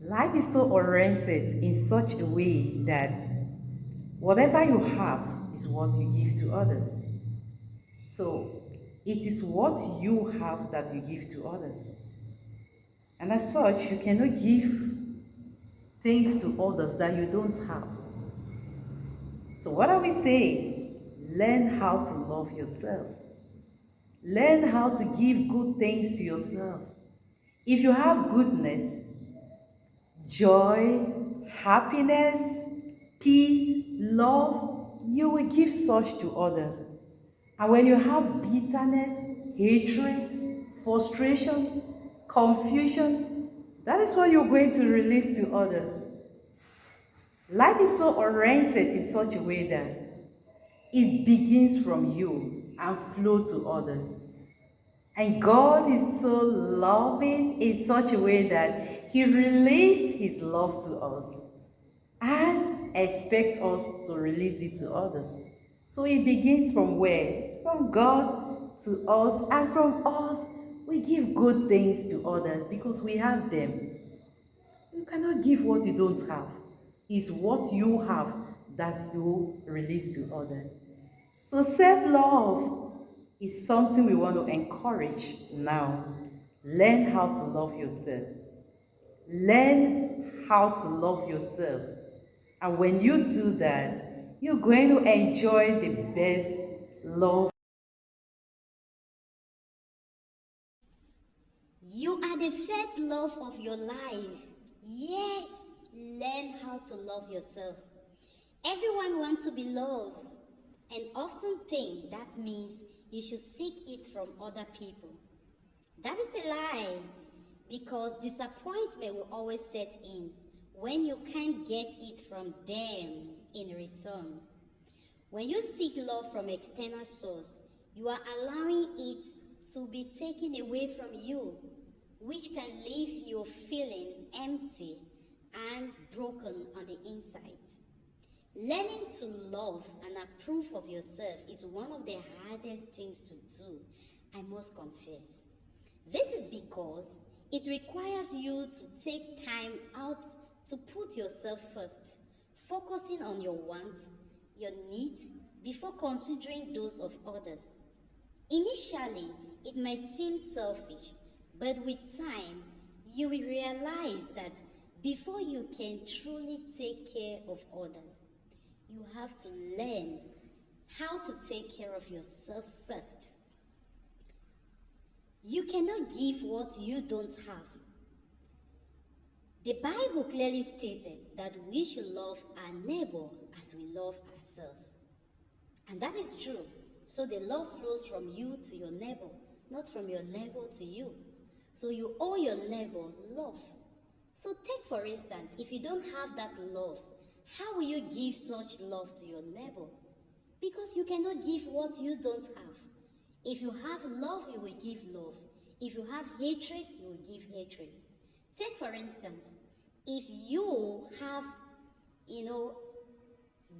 Life is so oriented in such a way that whatever you have is what you give to others. So it is what you have that you give to others. And as such, you cannot give things to others that you don't have. So what are we saying? Learn how to love yourself. Learn how to give good things to yourself. If you have goodness, joy, happiness, peace, love, you will give such to others. And when you have bitterness, hatred, frustration, confusion, that is what you're going to release to others. Life is so oriented in such a way that it begins from you and flow to others. And God is so loving in such a way that He releases His love to us and expects us to release it to others. So it begins from where? From God to us, and from us, we give good things to others because we have them. You cannot give what you don't have. It's what you have that you release to others. So self-love is something we want to encourage now. Learn how to love yourself. Learn how to love yourself. And when you do that, you're going to enjoy the best love. You are the first love of your life. Yes, learn how to love yourself. Everyone wants to be loved and often think that means you should seek it from other people. That is a lie because disappointment will always set in when you can't get it from them in return. When you seek love from external source, you are allowing it to be taken away from you, which can leave you feeling empty and broken on the inside. Learning to love and approve of yourself is one of the hardest things to do, I must confess. This is because it requires you to take time out to put yourself first, focusing on your wants, your needs, before considering those of others. Initially, it may seem selfish, but with time, you will realize that before you can truly take care of others, you have to learn how to take care of yourself first. You cannot give what you don't have. The Bible clearly stated that we should love our neighbor as we love ourselves. And that is true. So the love flows from you to your neighbor, not from your neighbor to you. So you owe your neighbor love. So take for instance, if you don't have that love, how will you give such love to your neighbor? Because you cannot give what you don't have. If you have love, you will give love. If you have hatred, you will give hatred. Take for instance, if you have,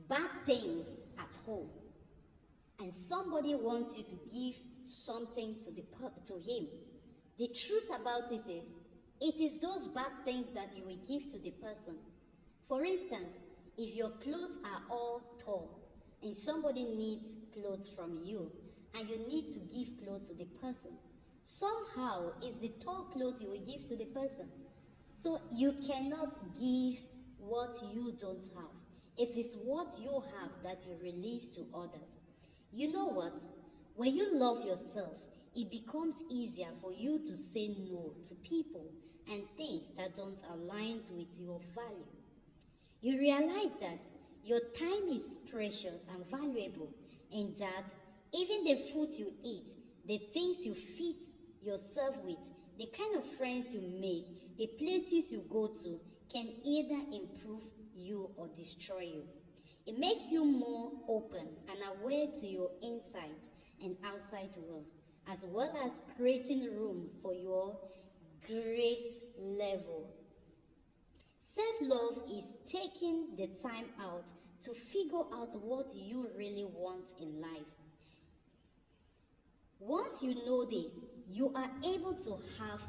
bad things at home, and somebody wants you to give something to him, the truth about it is those bad things that you will give to the person. For instance, if your clothes are all torn and somebody needs clothes from you and you need to give clothes to the person, somehow it's the torn clothes you will give to the person. So you cannot give what you don't have. It is what you have that you release to others. You know what? When you love yourself, it becomes easier for you to say no to people and things that don't align with your value. You realize that your time is precious and valuable, and that even the food you eat, the things you feed yourself with, the kind of friends you make, the places you go to can either improve you or destroy you. It makes you more open and aware to your inside and outside world, as well as creating room for your great level. Self-love is taking the time out to figure out what you really want in life. Once you know this, you are able to have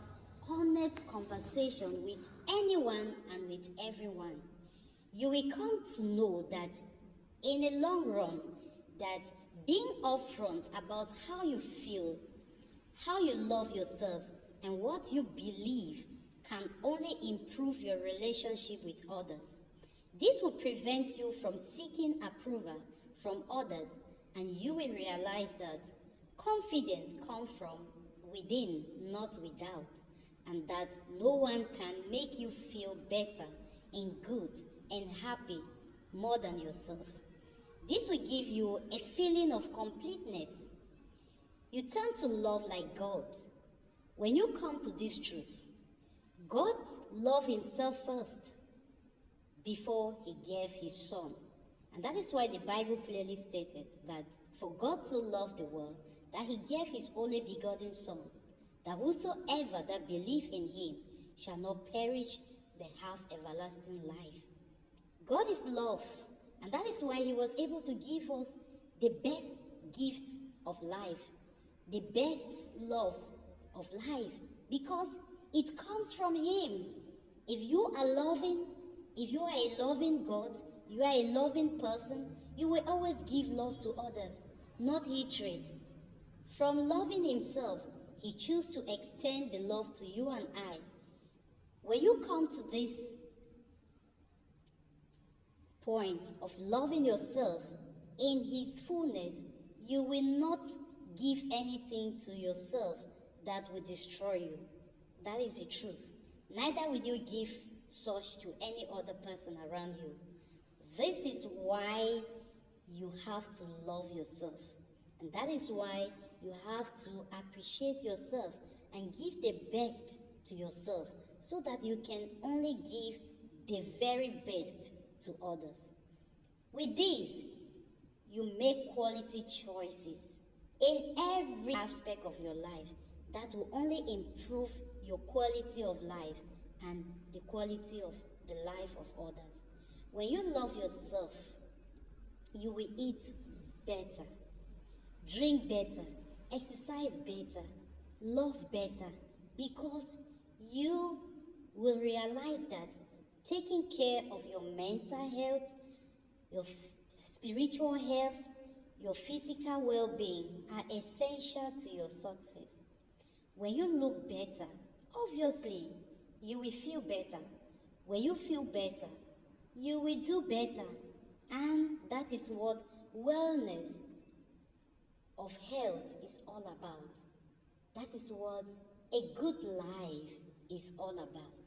honest conversations conversation with anyone and with everyone, you will come to know that in the long run, that being upfront about how you feel, how you love yourself, and what you believe can only improve your relationship with others. This will prevent you from seeking approval from others, and you will realize that confidence comes from within, not without, and that no one can make you feel better and good and happy more than yourself. This will give you a feeling of completeness. You turn to love like God. When you come to this truth, God loved himself first before he gave his son. And that is why the Bible clearly stated that for God so loved the world that he gave his only begotten son, that whosoever that believe in him shall not perish but have everlasting life. God is love, and that is why he was able to give us the best gift of life, the best love of life, because it comes from him. If you are loving, if you are a loving God, you are a loving person, you will always give love to others, not hatred. From loving himself, he chose to extend the love to you and I. When you come to this point of loving yourself in his fullness, you will not give anything to yourself that will destroy you. That is the truth. Neither will you give such to any other person around you. This is why you have to love yourself. And that is why you have to appreciate yourself and give the best to yourself, so that you can only give the very best to others. With this, you make quality choices in every aspect of your life that will only improve your quality of life and the quality of the life of others. When you love yourself, you will eat better, drink better, exercise better, love better, because you will realize that taking care of your mental health, your spiritual health, your physical well-being are essential to your success. When you look better, obviously, you will feel better. When you feel better, you will do better. And that is what wellness of health is all about. That is what a good life is all about.